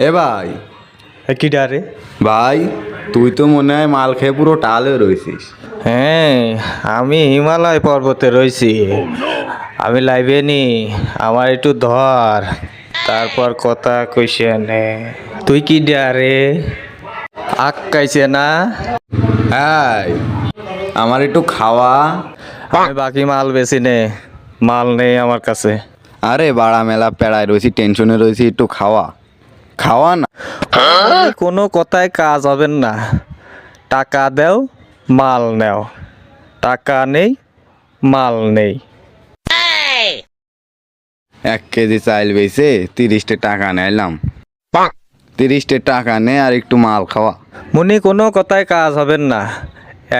এ ভাই, কি ডারে? ভাই তুই তো মনে হয় মাল খেয়ে পুরো টালে রয়েছিস। হ্যাঁ, আমি হিমালয় পর্বতে রয়েছি। আমি লাইভে নি, আমার একটু ধর, তারপর কথা কইছে নে। তুই কি ডারে? আক্কাইছে না? হ্যাঁ, আমার একটু খাওয়া। আমি বাকি মাল বেশি নে, মাল নেই আমার কাছে। আরে বাড়া মেলা পেড়ায় রয়েছি, টেনশনে রয়েছি, একটু খাওয়া খাওয়া না। কোনো কথায় কাজ হবেন না। টাকা দেও, মাল নেও। টাকা নেই, মাল নেই। 1 কেজি চাইল বেছে 30 টাকা নিলাম। 30 টাকা নে আর একটু মাল খাওয়া। মুনি কোনো কথায় কাজ হবেন না।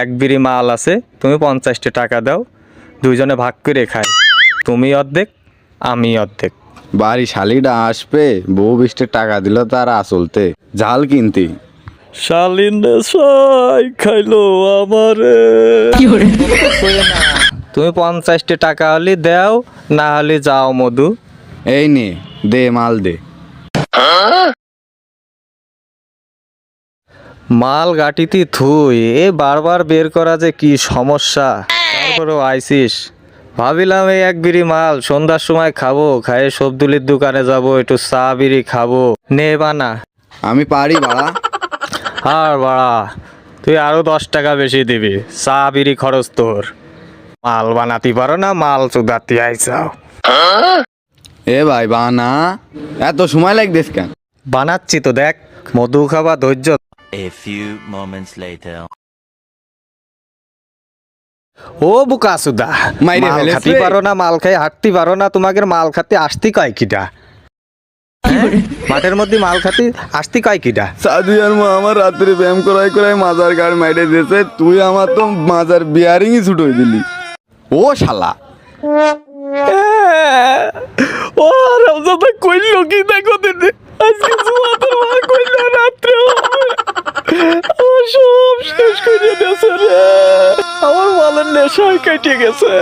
এক বিড়ি মাল আছে, তুমি 50 টাকা দাও, দুইজনে ভাগ করে খাই। তুমি অর্ধেক, আমি অর্ধেক। বাড়ি শালিটা আসবে, বউ 20 টাকা দিল তার আসলতে ঝাল কিনতে। শালিনে সাই খাইলো আমারে। তুমি 50 টাকা হলে দাও, না হলে যাও মধু। এই নে, দে মাল দে। মাল গাটিতি থুই, বারবার বের করা যে কি সমস্যা। তারপরেও আইসিস। ভাবিলাম এই এক বিড়ি মাল সন্ধ্যার সময় খাবো, খায়ে সবদুলির দোকানে যাব, একটু চা বিড়ি খাবো। নে বানা। আমি পারি বাড়া। আর বাড়া, তুই আরো 10 টাকা বেশি দিবি, চা বিড়ি খরচ তোর। মাল বানাতে পারো না, মাল চুদাতে আইসাও। এ ভাই বানা, এত সময় লাগতেস কেন? বানাচ্ছি তো দেখ, মধু খাবা ধৈর্য। A few moments later. ও বুকা সুদা, মাইরে মাল ফেলেছে। খাতে পারো না, মাল খাই হাঁটতে পারো না, তোমাকে মাল খাতে আসতে কয় কিটা? হ্যাঁ? মাঠের মধ্যে মাল খাতে আসতে কয় কিটা? সাধু আর মা আমার রাত্রে ব্যায়াম করাই করাই মাজার গাড় মাইরে দিয়েছে, তুই আমার তো মাজার বিয়ারিংই ছুটোই দিলি। ও শালা, ও রমজাদা কইলো কি দেখো দিনে, আজকে জুয়াতের মাল কইলো রাত্রে আমার সব শেষ করে দিয়েছে রে। আমার মালের নেশায় কেটে গেছে।